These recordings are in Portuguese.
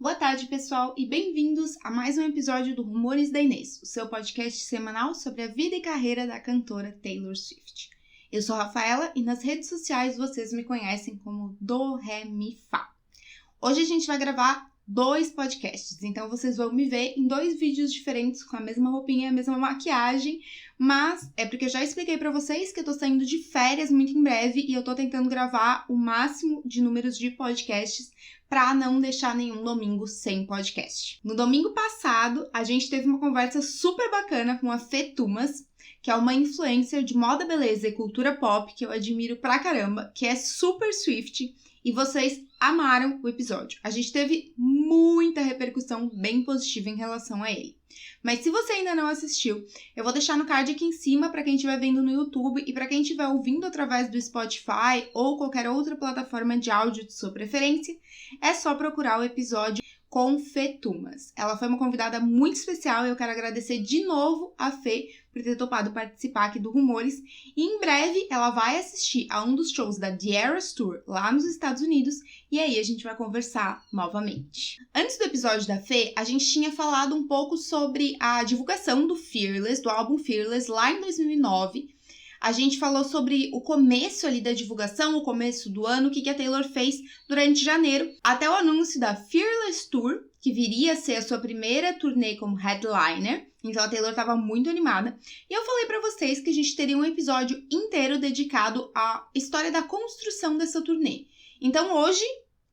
Boa tarde, pessoal, e bem-vindos a mais um episódio do Rumores da Inês, o seu podcast semanal sobre a vida e carreira da cantora Taylor Swift. Eu sou a Rafaela e nas redes sociais vocês me conhecem como Do, Ré, Mi, Fá. Hoje a gente vai gravar 2 podcasts, então vocês vão me ver em 2 vídeos diferentes com a mesma roupinha, a mesma maquiagem, mas é porque eu já expliquei pra vocês que eu tô saindo de férias muito em breve e eu tô tentando gravar o máximo de números de podcasts pra não deixar nenhum domingo sem podcast. No domingo passado, a gente teve uma conversa super bacana com a Fê Tumas, que é uma influencer de moda, beleza e cultura pop que eu admiro pra caramba, que é super Swift, e vocês amaram o episódio. A gente teve muita repercussão bem positiva em relação a ele. Mas se você ainda não assistiu, eu vou deixar no card aqui em cima para quem estiver vendo no YouTube e para quem estiver ouvindo através do Spotify ou qualquer outra plataforma de áudio de sua preferência, é só procurar o episódio com Fê Tumas. Ela foi uma convidada muito especial e eu quero agradecer de novo a Fê por ter topado participar aqui do Rumores. E em breve ela vai assistir a um dos shows da The Eras Tour lá nos Estados Unidos e aí a gente vai conversar novamente. Antes do episódio da Fê, a gente tinha falado um pouco sobre a divulgação do Fearless, do álbum Fearless, lá em 2009. A gente falou sobre o começo ali da divulgação, o começo do ano, o que a Taylor fez durante janeiro, até o anúncio da Fearless Tour, que viria a ser a sua primeira turnê como headliner. Então a Taylor estava muito animada. E eu falei pra vocês que a gente teria um episódio inteiro dedicado à história da construção dessa turnê. Então hoje,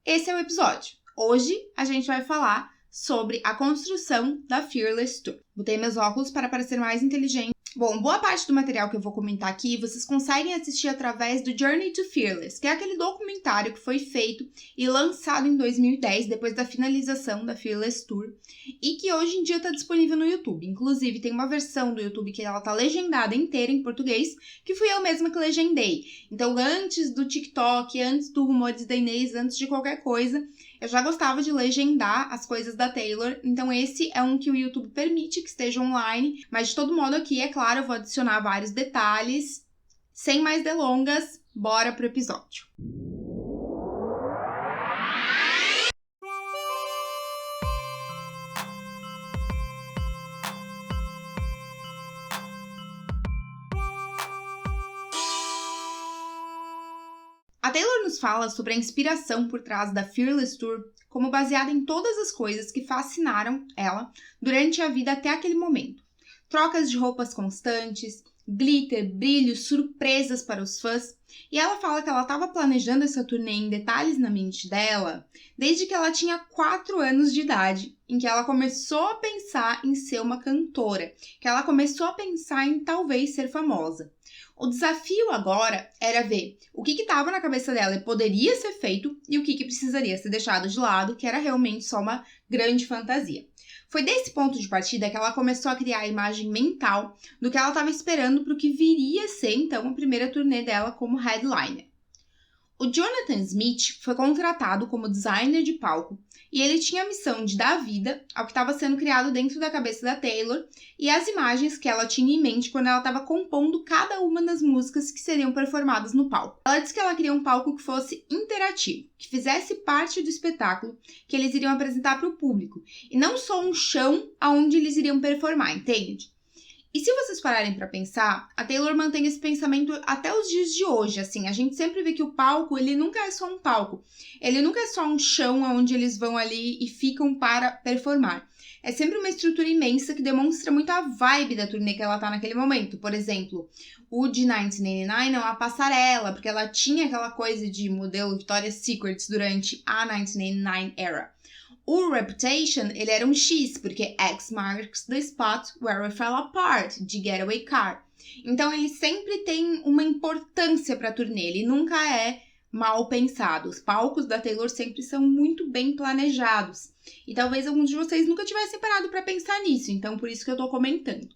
esse é o episódio. Hoje a gente vai falar sobre a construção da Fearless Tour. Botei meus óculos para parecer mais inteligente. Bom, boa parte do material que eu vou comentar aqui vocês conseguem assistir através do Journey to Fearless, que é aquele documentário que foi feito e lançado em 2010, depois da finalização da Fearless Tour, e que hoje em dia está disponível no YouTube. Inclusive, tem uma versão do YouTube que ela tá legendada inteira em português, que fui eu mesma que legendei. Então, antes do TikTok, antes do Rumores da Inês, antes de qualquer coisa, eu já gostava de legendar as coisas da Taylor, então esse é um que o YouTube permite que esteja online, mas de todo modo aqui, é claro, eu vou adicionar vários detalhes. Sem mais delongas, bora pro episódio. A Taylor nos fala sobre a inspiração por trás da Fearless Tour como baseada em todas as coisas que fascinaram ela durante a vida até aquele momento. Trocas de roupas constantes, glitter, brilhos, surpresas para os fãs. E ela fala que ela estava planejando essa turnê em detalhes na mente dela desde que ela tinha 4 anos de idade, em que ela começou a pensar em ser uma cantora, que ela começou a pensar em talvez ser famosa. O desafio agora era ver o que estava na cabeça dela e poderia ser feito e o que precisaria ser deixado de lado, que era realmente só uma grande fantasia. Foi desse ponto de partida que ela começou a criar a imagem mental do que ela estava esperando para o que viria a ser, então, a primeira turnê dela como headliner. O Jonathan Smith foi contratado como designer de palco e ele tinha a missão de dar vida ao que estava sendo criado dentro da cabeça da Taylor e as imagens que ela tinha em mente quando ela estava compondo cada uma das músicas que seriam performadas no palco. Ela disse que ela queria um palco que fosse interativo, que fizesse parte do espetáculo que eles iriam apresentar para o público, e não só um chão aonde eles iriam performar, entende? E se vocês pararem pra pensar, a Taylor mantém esse pensamento até os dias de hoje, assim, a gente sempre vê que o palco, ele nunca é só um palco, ele nunca é só um chão onde eles vão ali e ficam para performar. É sempre uma estrutura imensa que demonstra muito a vibe da turnê que ela tá naquele momento. Por exemplo, o de 1989 é uma passarela, porque ela tinha aquela coisa de modelo Victoria's Secret durante a 1989 era. O Reputation, ele era um X, porque X marks the spot where we fell apart, de Getaway Car. Então, ele sempre tem uma importância para a turnê, ele nunca é mal pensado. Os palcos da Taylor sempre são muito bem planejados. E talvez alguns de vocês nunca tivessem parado para pensar nisso, então por isso que eu tô comentando.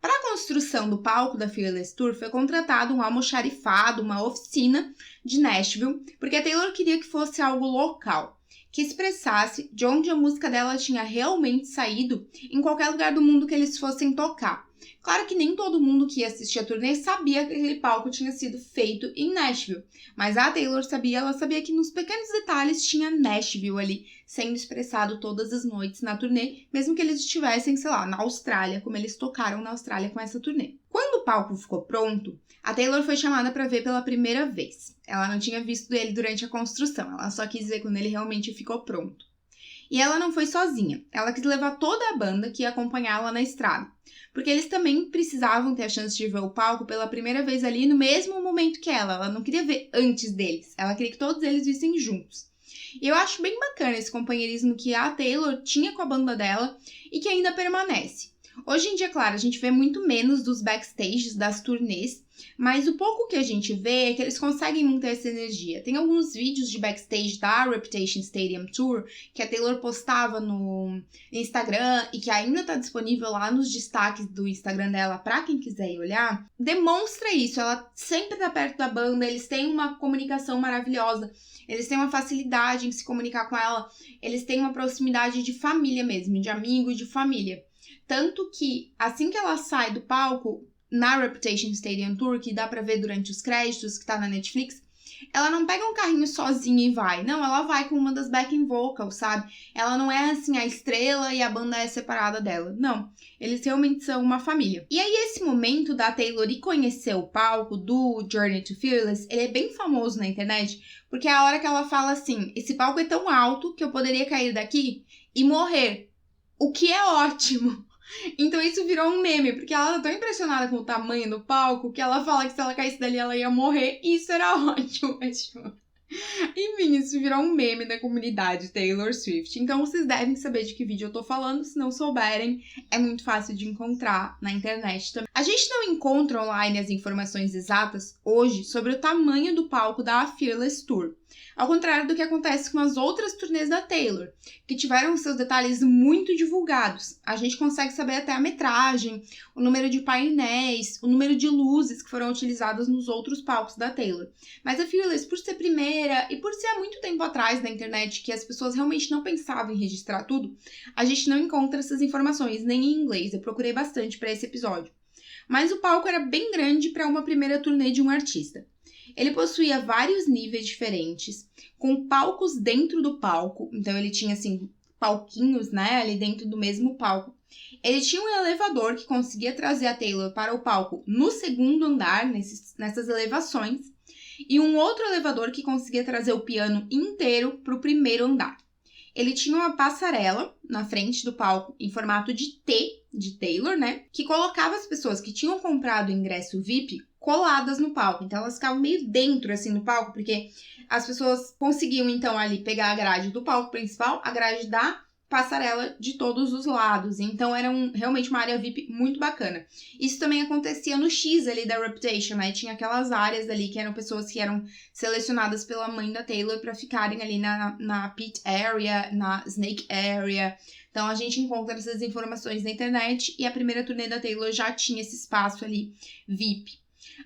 Para a construção do palco da Fearless Tour, foi contratado um almoxarifado, uma oficina de Nashville, porque a Taylor queria que fosse algo local, que expressasse de onde a música dela tinha realmente saído em qualquer lugar do mundo que eles fossem tocar. Claro que nem todo mundo que ia assistir a turnê sabia que aquele palco tinha sido feito em Nashville, mas a Taylor sabia, ela sabia que nos pequenos detalhes tinha Nashville ali, sendo expressado todas as noites na turnê, mesmo que eles estivessem, sei lá, na Austrália, como eles tocaram na Austrália com essa turnê. Quando o palco ficou pronto, a Taylor foi chamada para ver pela primeira vez. Ela não tinha visto ele durante a construção, ela só quis ver quando ele realmente ficou pronto. E ela não foi sozinha, ela quis levar toda a banda que ia acompanhá-la na estrada, porque eles também precisavam ter a chance de ver o palco pela primeira vez ali no mesmo momento que ela não queria ver antes deles, ela queria que todos eles vissem juntos. E eu acho bem bacana esse companheirismo que a Taylor tinha com a banda dela e que ainda permanece. Hoje em dia, claro, a gente vê muito menos dos backstages das turnês, mas o pouco que a gente vê é que eles conseguem manter essa energia. Tem alguns vídeos de backstage da Reputation Stadium Tour que a Taylor postava no Instagram e que ainda tá disponível lá nos destaques do Instagram dela para quem quiser ir olhar. Demonstra isso, ela sempre tá perto da banda, eles têm uma comunicação maravilhosa. Eles têm uma facilidade em se comunicar com ela, eles têm uma proximidade de família mesmo, de amigo e de família. Tanto que, assim que ela sai do palco, na Reputation Stadium Tour, que dá pra ver durante os créditos, que tá na Netflix, ela não pega um carrinho sozinha e vai. Não, ela vai com uma das backing vocals, sabe? Ela não é assim a estrela e a banda é separada dela. Não, eles realmente são uma família. E aí esse momento da Taylor ir conhecer o palco do Journey to Fearless, ele é bem famoso na internet, porque é a hora que ela fala assim, esse palco é tão alto que eu poderia cair daqui e morrer. O que é ótimo. Então isso virou um meme, porque ela tá tão impressionada com o tamanho do palco que ela fala que se ela caísse dali ela ia morrer, e isso era ótimo, Enfim, isso virou um meme da comunidade Taylor Swift. Então vocês devem saber de que vídeo eu tô falando, se não souberem, é muito fácil de encontrar na internet também. A gente não encontra online as informações exatas hoje sobre o tamanho do palco da Fearless Tour. Ao contrário do que acontece com as outras turnês da Taylor, que tiveram seus detalhes muito divulgados. A gente consegue saber até a metragem, o número de painéis, o número de luzes que foram utilizadas nos outros palcos da Taylor. Mas a Fearless, por ser primeira e por ser há muito tempo atrás na internet, que as pessoas realmente não pensavam em registrar tudo, a gente não encontra essas informações nem em inglês. Eu procurei bastante para esse episódio. Mas o palco era bem grande para uma primeira turnê de um artista. Ele possuía vários níveis diferentes, com palcos dentro do palco. Então ele tinha, assim, palquinhos, né, ali dentro do mesmo palco. Ele tinha um elevador que conseguia trazer a Taylor para o palco no segundo andar, nessas elevações. E um outro elevador que conseguia trazer o piano inteiro para o primeiro andar. Ele tinha uma passarela na frente do palco em formato de T, de Taylor, né? Que colocava as pessoas que tinham comprado o ingresso VIP coladas no palco. Então, elas ficavam meio dentro, assim, do palco, porque as pessoas conseguiam, então, ali pegar a grade do palco principal, a grade da passarela de todos os lados. Então, era realmente uma área VIP muito bacana. Isso também acontecia no X ali da Reputation, né? Tinha aquelas áreas ali que eram pessoas que eram selecionadas pela mãe da Taylor para ficarem ali na Pit Area, na Snake Area. Então, a gente encontra essas informações na internet e a primeira turnê da Taylor já tinha esse espaço ali VIP.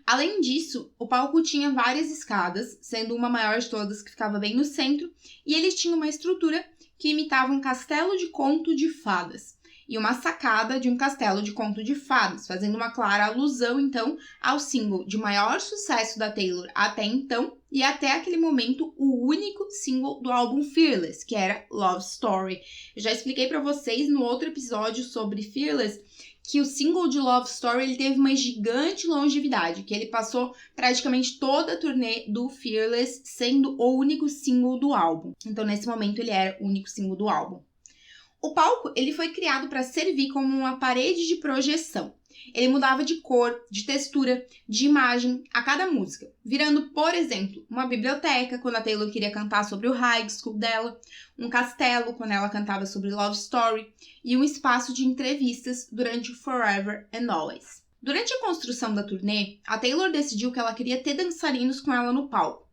Além disso, o palco tinha várias escadas, sendo uma maior de todas que ficava bem no centro, e eles tinham uma estrutura que imitava um castelo de conto de fadas e uma sacada de um castelo de conto de fadas, fazendo uma clara alusão, então, ao single de maior sucesso da Taylor até então e até aquele momento o único single do álbum Fearless, que era Love Story. Eu já expliquei para vocês no outro episódio sobre Fearless que o single de Love Story ele teve uma gigante longevidade, que ele passou praticamente toda a turnê do Fearless sendo o único single do álbum. Então, nesse momento, ele era o único single do álbum. O palco ele foi criado para servir como uma parede de projeção. Ele mudava de cor, de textura, de imagem a cada música, virando, por exemplo, uma biblioteca quando a Taylor queria cantar sobre o high school dela, um castelo quando ela cantava sobre Love Story e um espaço de entrevistas durante o Forever and Always. Durante a construção da turnê, a Taylor decidiu que ela queria ter dançarinos com ela no palco.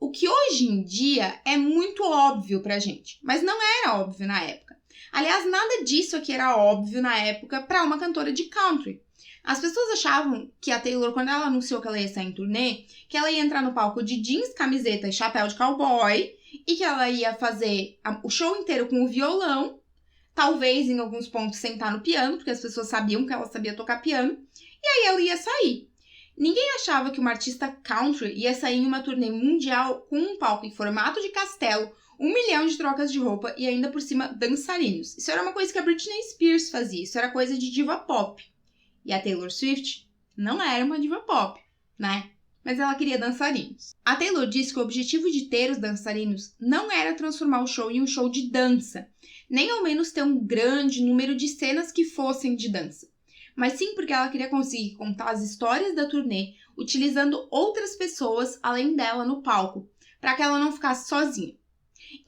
O que hoje em dia é muito óbvio pra gente, mas não era óbvio na época. Aliás, nada disso aqui era óbvio na época para uma cantora de country. As pessoas achavam que a Taylor, quando ela anunciou que ela ia sair em turnê, que ela ia entrar no palco de jeans, camiseta e chapéu de cowboy, e que ela ia fazer o show inteiro com o violão, talvez em alguns pontos sentar no piano, porque as pessoas sabiam que ela sabia tocar piano, e aí ela ia sair. Ninguém achava que uma artista country ia sair em uma turnê mundial com um palco em formato de castelo, 1 milhão de trocas de roupa e ainda por cima dançarinos. Isso era uma coisa que a Britney Spears fazia, isso era coisa de diva pop. E a Taylor Swift não era uma diva pop, né? Mas ela queria dançarinos. A Taylor disse que o objetivo de ter os dançarinos não era transformar o show em um show de dança, nem ao menos ter um grande número de cenas que fossem de dança, mas sim porque ela queria conseguir contar as histórias da turnê utilizando outras pessoas além dela no palco, para que ela não ficasse sozinha.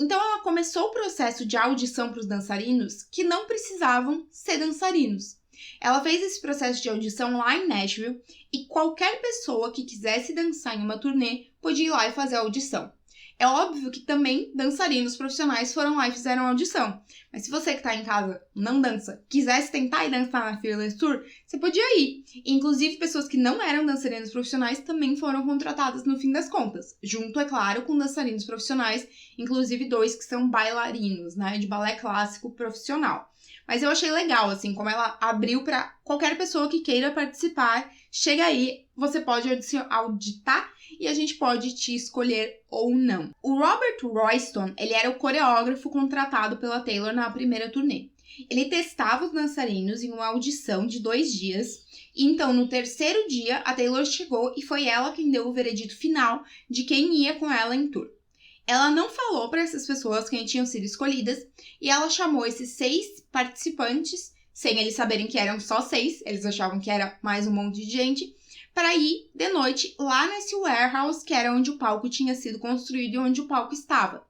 Então ela começou o processo de audição para os dançarinos que não precisavam ser dançarinos. Ela fez esse processo de audição lá em Nashville e qualquer pessoa que quisesse dançar em uma turnê podia ir lá e fazer a audição. É óbvio que também dançarinos profissionais foram lá e fizeram a audição. Mas se você que tá em casa não dança, quisesse tentar ir dançar na Fearless Tour, você podia ir. E, inclusive, pessoas que não eram dançarinos profissionais também foram contratadas no fim das contas. Junto, é claro, com dançarinos profissionais, inclusive 2 que são bailarinos, né, de balé clássico profissional. Mas eu achei legal, assim, como ela abriu para qualquer pessoa que queira participar. Chega aí, você pode auditar e a gente pode te escolher ou não. O Robert Royston, ele era o coreógrafo contratado pela Taylor na primeira turnê. Ele testava os dançarinos em uma audição de 2 dias. E então, no terceiro dia, a Taylor chegou e foi ela quem deu o veredito final de quem ia com ela em tour. Ela não falou para essas pessoas quem tinham sido escolhidas e ela chamou esses 6 participantes, sem eles saberem que eram só 6, eles achavam que era mais um monte de gente, para ir de noite lá nesse warehouse, que era onde o palco tinha sido construído e onde o palco estava.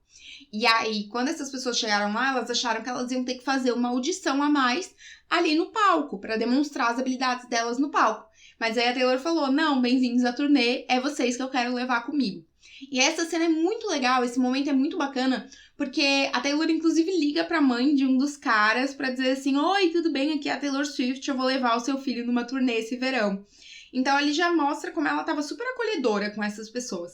E aí, quando essas pessoas chegaram lá, elas acharam que elas iam ter que fazer uma audição a mais ali no palco, para demonstrar as habilidades delas no palco. Mas aí a Taylor falou, não, bem-vindos à turnê, é vocês que eu quero levar comigo. E essa cena é muito legal, esse momento é muito bacana, porque a Taylor inclusive liga pra mãe de um dos caras pra dizer assim, oi, tudo bem? Aqui é a Taylor Swift, eu vou levar o seu filho numa turnê esse verão. Então ele já mostra como ela tava super acolhedora com essas pessoas.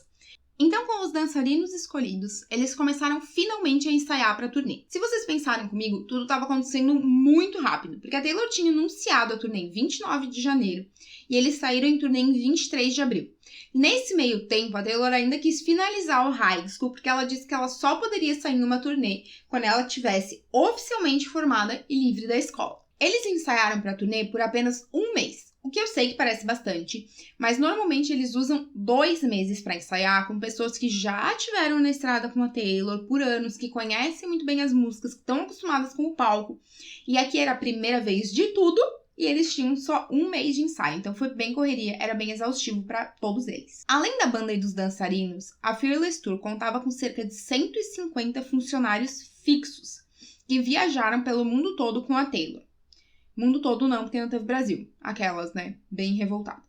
Então, com os dançarinos escolhidos, eles começaram finalmente a ensaiar para a turnê. Se vocês pensarem comigo, tudo estava acontecendo muito rápido, porque a Taylor tinha anunciado a turnê em 29 de janeiro e eles saíram em turnê em 23 de abril. Nesse meio tempo, a Taylor ainda quis finalizar o high school, porque ela disse que ela só poderia sair numa turnê quando ela estivesse oficialmente formada e livre da escola. Eles ensaiaram para a turnê por apenas 1 mês. O que eu sei que parece bastante, mas normalmente eles usam 2 meses para ensaiar com pessoas que já estiveram na estrada com a Taylor por anos, que conhecem muito bem as músicas, que estão acostumadas com o palco. E aqui era a primeira vez de tudo e eles tinham só 1 mês de ensaio, então foi bem correria, era bem exaustivo para todos eles. Além da banda e dos dançarinos, a Fearless Tour contava com cerca de 150 funcionários fixos que viajaram pelo mundo todo com a Taylor. Mundo todo não, porque não teve Brasil. Aquelas, né? Bem revoltadas.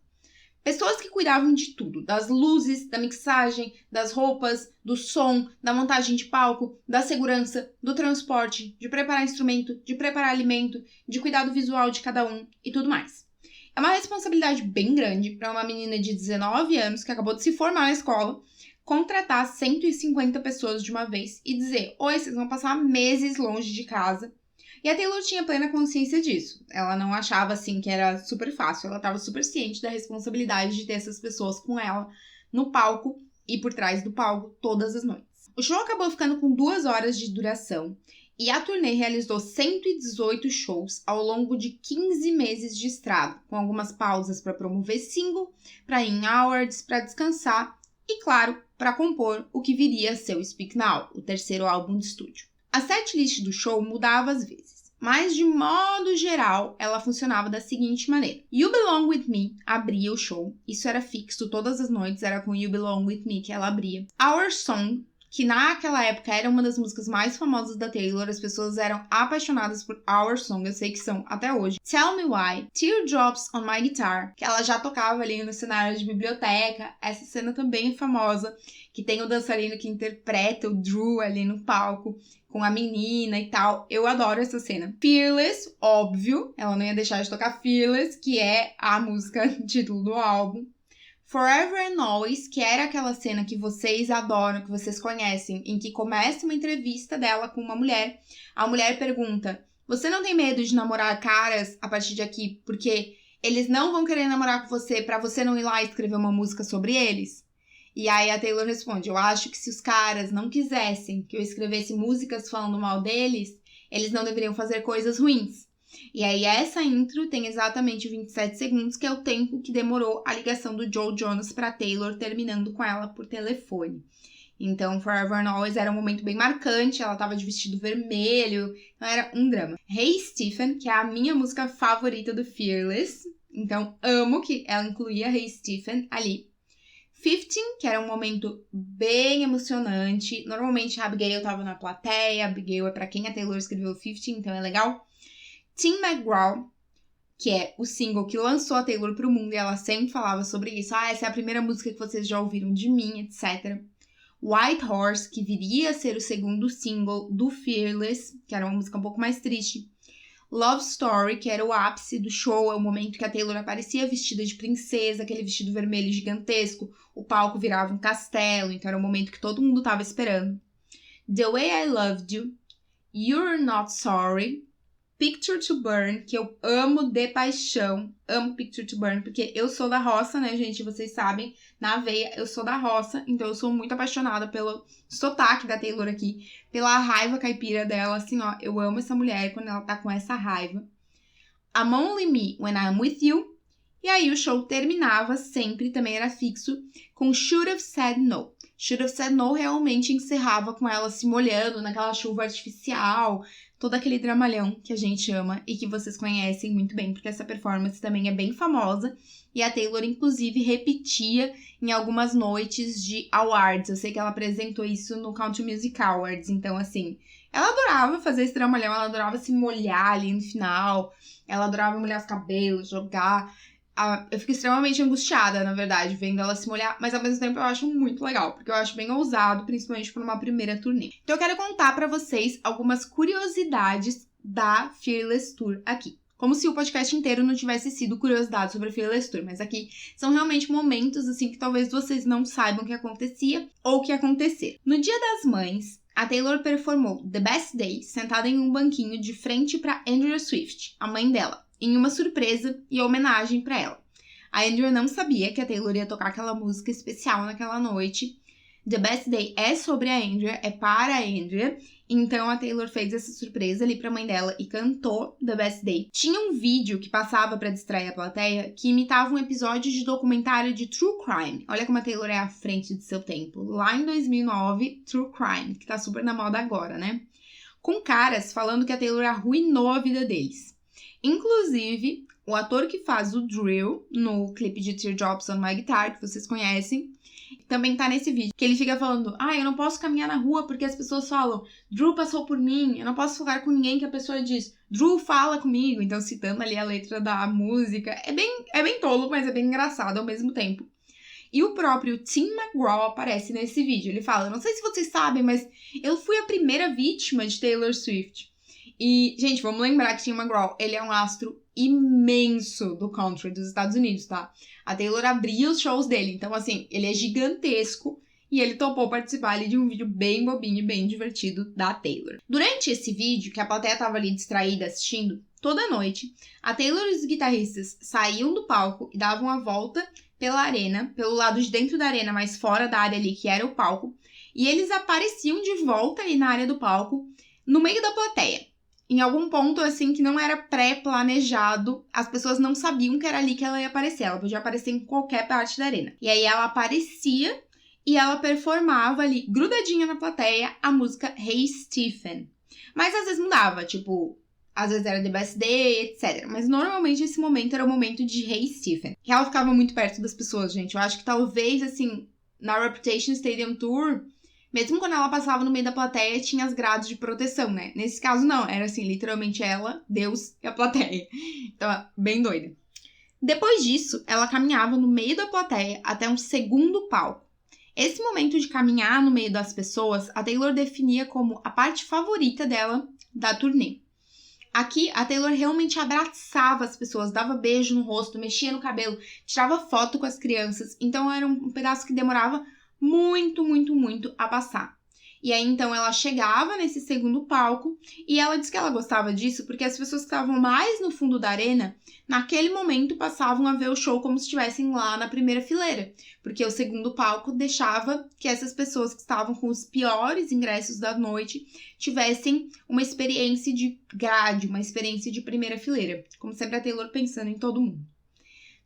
Pessoas que cuidavam de tudo. Das luzes, da mixagem, das roupas, do som, da montagem de palco, da segurança, do transporte, de preparar instrumento, de preparar alimento, de cuidar do visual de cada um e tudo mais. É uma responsabilidade bem grande para uma menina de 19 anos que acabou de se formar na escola contratar 150 pessoas de uma vez e dizer, oi, vocês vão passar meses longe de casa. E a Taylor tinha plena consciência disso. Ela não achava, assim, que era super fácil. Ela estava super ciente da responsabilidade de ter essas pessoas com ela no palco e por trás do palco todas as noites. O show acabou ficando com 2 horas de duração e a turnê realizou 118 shows ao longo de 15 meses de estrada, com algumas pausas para promover single, para ir em awards, para descansar e, claro, para compor o que viria a ser o Speak Now, o terceiro álbum de estúdio. A setlist do show mudava às vezes, mas de modo geral ela funcionava da seguinte maneira. You Belong With Me abria o show, isso era fixo, todas as noites era com You Belong With Me que ela abria. Our Song, que naquela época era uma das músicas mais famosas da Taylor, as pessoas eram apaixonadas por Our Song, eu sei que são até hoje. Tell Me Why, Teardrops on My Guitar, que ela já tocava ali no cenário de biblioteca, essa cena também é famosa, que tem o dançarino que interpreta o Drew ali no palco, com a menina e tal. Eu adoro essa cena. Fearless, óbvio, ela não ia deixar de tocar Fearless, que é a música título do álbum. Forever and Always, que era aquela cena que vocês adoram, que vocês conhecem, em que começa uma entrevista dela com uma mulher. A mulher pergunta, Você não tem medo de namorar caras a partir de aqui porque eles não vão querer namorar com você pra você não ir lá e escrever uma música sobre eles? E aí a Taylor responde, eu acho que se os caras não quisessem que eu escrevesse músicas falando mal deles, eles não deveriam fazer coisas ruins. E aí essa intro tem exatamente 27 segundos, que é o tempo que demorou a ligação do Joe Jonas pra Taylor, terminando com ela por telefone. Então, Forever and Always era um momento bem marcante, ela tava de vestido vermelho, então era um drama. Hey Stephen, que é a minha música favorita do Fearless, então amo que ela incluía Hey Stephen ali. 15, que era um momento bem emocionante, normalmente a Abigail tava na plateia, a Abigail é pra quem a Taylor escreveu 15, então é legal. Tim McGraw, que é o single que lançou a Taylor pro mundo, e ela sempre falava sobre isso, essa é a primeira música que vocês já ouviram de mim, etc. White Horse, que viria a ser o segundo single do Fearless, que era uma música um pouco mais triste. Love Story, que era o ápice do show, é o momento que a Taylor aparecia vestida de princesa, aquele vestido vermelho gigantesco, o palco virava um castelo, então era o momento que todo mundo tava esperando. The Way I Loved You, You're Not Sorry, Picture to Burn, que eu amo de paixão, amo Picture to Burn, porque eu sou da roça, né, gente, vocês sabem, na veia eu sou da roça, então eu sou muito apaixonada pelo sotaque da Taylor aqui, pela raiva caipira dela, assim, ó, eu amo essa mulher quando ela tá com essa raiva. I'm Only Me When I'm With You, e aí o show terminava sempre, também era fixo, com Should Have Said No. Should Have Said No realmente encerrava com ela se molhando naquela chuva artificial, todo aquele dramalhão que a gente ama e que vocês conhecem muito bem, porque essa performance também é bem famosa. E a Taylor, inclusive, repetia em algumas noites de awards. Eu sei que ela apresentou isso no Country Music Awards. Então, assim, ela adorava fazer esse dramalhão, ela adorava se molhar ali no final, ela adorava molhar os cabelos, jogar. Eu fico extremamente angustiada, na verdade, vendo ela se molhar, mas ao mesmo tempo eu acho muito legal, porque eu acho bem ousado, principalmente por uma primeira turnê. Então eu quero contar pra vocês algumas curiosidades da Fearless Tour aqui. Como se o podcast inteiro não tivesse sido curiosidade sobre a Fearless Tour, mas aqui são realmente momentos, assim, que talvez vocês não saibam que acontecia ou que aconteceram. No Dia das Mães, a Taylor performou The Best Day sentada em um banquinho de frente pra Andrea Swift, a mãe dela, em uma surpresa e homenagem pra ela. A Andrea não sabia que a Taylor ia tocar aquela música especial naquela noite. The Best Day é sobre a Andrea, é para a Andrea, então a Taylor fez essa surpresa ali pra mãe dela e cantou The Best Day. Tinha um vídeo que passava pra distrair a plateia que imitava um episódio de documentário de True Crime. Olha como a Taylor é à frente de seu tempo. Lá em 2009, True Crime, que tá super na moda agora, né? Com caras falando que a Taylor arruinou a vida deles. Inclusive, o ator que faz o Drill no clipe de Teardrops on My Guitar, que vocês conhecem, também tá nesse vídeo, que ele fica falando, eu não posso caminhar na rua porque as pessoas falam, Drew passou por mim, eu não posso falar com ninguém que a pessoa diz, Drew fala comigo, então citando ali a letra da música, é bem tolo, mas é bem engraçado ao mesmo tempo. E o próprio Tim McGraw aparece nesse vídeo, ele fala, não sei se vocês sabem, mas eu fui a primeira vítima de Taylor Swift. E, gente, vamos lembrar que Tim McGraw, ele é um astro imenso do country dos Estados Unidos, tá? A Taylor abria os shows dele, então, assim, ele é gigantesco e ele topou participar ali de um vídeo bem bobinho e bem divertido da Taylor. Durante esse vídeo, que a plateia tava ali distraída assistindo, toda noite, a Taylor e os guitarristas saíam do palco e davam a volta pela arena, pelo lado de dentro da arena, mas fora da área ali que era o palco, e eles apareciam de volta ali na área do palco, no meio da plateia. Em algum ponto, assim, que não era pré-planejado, as pessoas não sabiam que era ali que ela ia aparecer. Ela podia aparecer em qualquer parte da arena. E aí ela aparecia e ela performava ali, grudadinha na plateia, a música Hey Stephen. Mas às vezes mudava, tipo, às vezes era The Best Day, etc. Mas normalmente esse momento era o momento de Hey Stephen. Que ela ficava muito perto das pessoas, gente. Eu acho que talvez, assim, na Reputation Stadium Tour, mesmo quando ela passava no meio da plateia, tinha as grades de proteção, né? Nesse caso, não. Era assim, literalmente ela, Deus e a plateia. Então, bem doida. Depois disso, ela caminhava no meio da plateia até um segundo palco. Esse momento de caminhar no meio das pessoas, a Taylor definia como a parte favorita dela da turnê. Aqui, a Taylor realmente abraçava as pessoas, dava beijo no rosto, mexia no cabelo, tirava foto com as crianças. Então, era um pedaço que demorava muito a passar. E aí, então, ela chegava nesse segundo palco e ela disse que ela gostava disso porque as pessoas que estavam mais no fundo da arena, naquele momento, passavam a ver o show como se estivessem lá na primeira fileira. Porque o segundo palco deixava que essas pessoas que estavam com os piores ingressos da noite tivessem uma experiência de grade, uma experiência de primeira fileira. Como sempre, a Taylor pensando em todo mundo.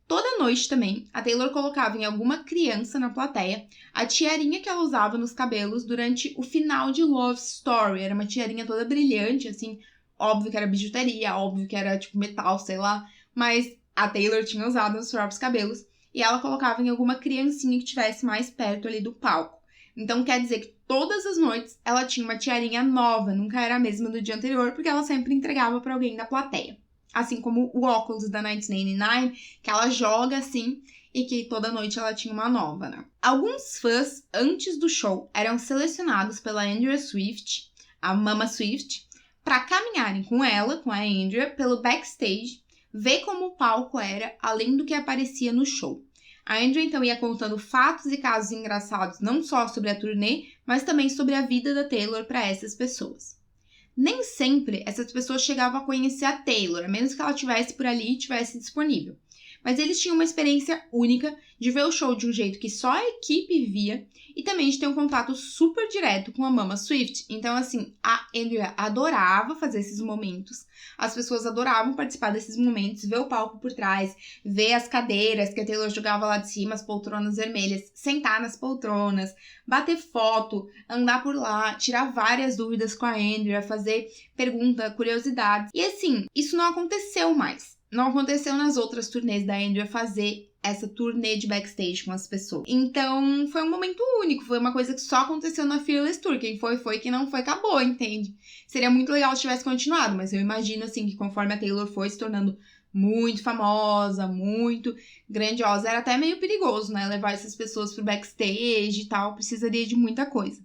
Toda noite também, a Taylor colocava em alguma criança na plateia a tiarinha que ela usava nos cabelos durante o final de Love Story. Era uma tiarinha toda brilhante, assim, óbvio que era bijuteria, óbvio que era tipo metal, sei lá, mas a Taylor tinha usado nos próprios cabelos e ela colocava em alguma criancinha que estivesse mais perto ali do palco. Então quer dizer que todas as noites ela tinha uma tiarinha nova, nunca era a mesma do dia anterior, porque ela sempre entregava para alguém da plateia. Assim como o óculos da 1989, que ela joga assim e que toda noite ela tinha uma nova, né? Alguns fãs, antes do show, eram selecionados pela Andrea Swift, a Mama Swift, para caminharem com ela, com a Andrea, pelo backstage, ver como o palco era, além do que aparecia no show. A Andrea, então, ia contando fatos e casos engraçados, não só sobre a turnê, mas também sobre a vida da Taylor para essas pessoas. Nem sempre essas pessoas chegavam a conhecer a Taylor, a menos que ela estivesse por ali e estivesse disponível. Mas eles tinham uma experiência única de ver o show de um jeito que só a equipe via e também de ter um contato super direto com a Mama Swift. Então, assim, a Andrea adorava fazer esses momentos. As pessoas adoravam participar desses momentos, ver o palco por trás, ver as cadeiras que a Taylor jogava lá de cima, as poltronas vermelhas, sentar nas poltronas, bater foto, andar por lá, tirar várias dúvidas com a Andrea, fazer pergunta, curiosidades. E assim, isso não aconteceu mais. Não aconteceu nas outras turnês da Andrea fazer essa turnê de backstage com as pessoas. Então, foi um momento único. Foi uma coisa que só aconteceu na Fearless Tour. Quem foi, quem não foi, acabou, entende? Seria muito legal se tivesse continuado, mas eu imagino, assim, que conforme a Taylor foi se tornando muito famosa, muito grandiosa, era até meio perigoso, né? Levar essas pessoas pro backstage e tal, precisaria de muita coisa.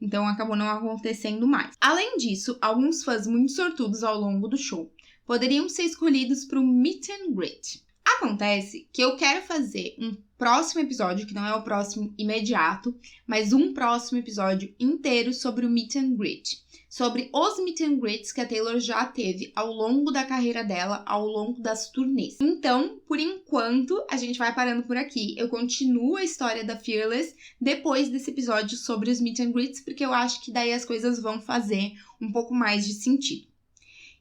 Então, acabou não acontecendo mais. Além disso, alguns fãs muito sortudos ao longo do show poderiam ser escolhidos para o Meet and Greet. Acontece que eu quero fazer um próximo episódio, que não é o próximo imediato, mas um próximo episódio inteiro sobre o Meet and Greet. Sobre os Meet and Greets que a Taylor já teve ao longo da carreira dela, ao longo das turnês. Então, por enquanto, a gente vai parando por aqui. Eu continuo a história da Fearless depois desse episódio sobre os Meet and Greets, porque eu acho que daí as coisas vão fazer um pouco mais de sentido.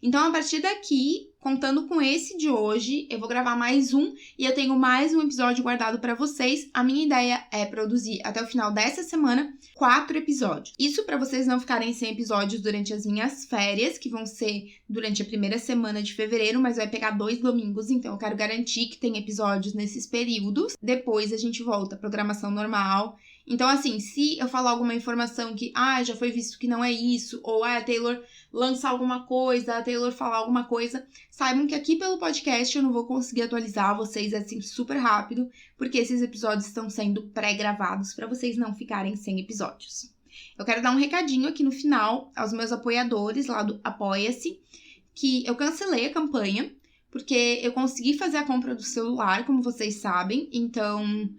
Então, a partir daqui, contando com esse de hoje, eu vou gravar mais um e eu tenho mais um episódio guardado para vocês. A minha ideia é produzir até o final dessa semana 4 episódios. Isso para vocês não ficarem sem episódios durante as minhas férias, que vão ser durante a primeira semana de fevereiro, mas vai pegar 2 domingos, então eu quero garantir que tem episódios nesses períodos. Depois a gente volta à programação normal. Então, assim, se eu falar alguma informação que, já foi visto que não é isso, ou a Taylor lançar alguma coisa, a Taylor falar alguma coisa, saibam que aqui pelo podcast eu não vou conseguir atualizar vocês assim super rápido, porque esses episódios estão sendo pré-gravados para vocês não ficarem sem episódios. Eu quero dar um recadinho aqui no final aos meus apoiadores lá do Apoia-se, que eu cancelei a campanha, porque eu consegui fazer a compra do celular, como vocês sabem, então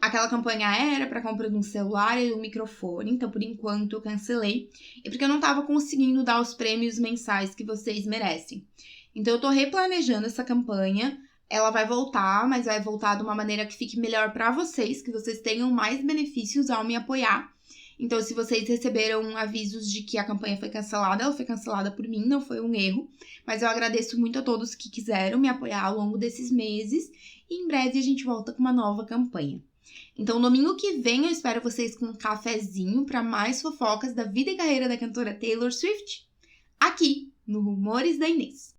aquela campanha era para compra de um celular e um microfone, então por enquanto eu cancelei. E porque eu não tava conseguindo dar os prêmios mensais que vocês merecem. Então eu tô replanejando essa campanha. Ela vai voltar, mas vai voltar de uma maneira que fique melhor para vocês, que vocês tenham mais benefícios ao me apoiar. Então, se vocês receberam avisos de que a campanha foi cancelada, ela foi cancelada por mim, não foi um erro. Mas eu agradeço muito a todos que quiseram me apoiar ao longo desses meses. E em breve a gente volta com uma nova campanha. Então, domingo que vem eu espero vocês com um cafezinho para mais fofocas da vida e carreira da cantora Taylor Swift, aqui no Rumores da Inês.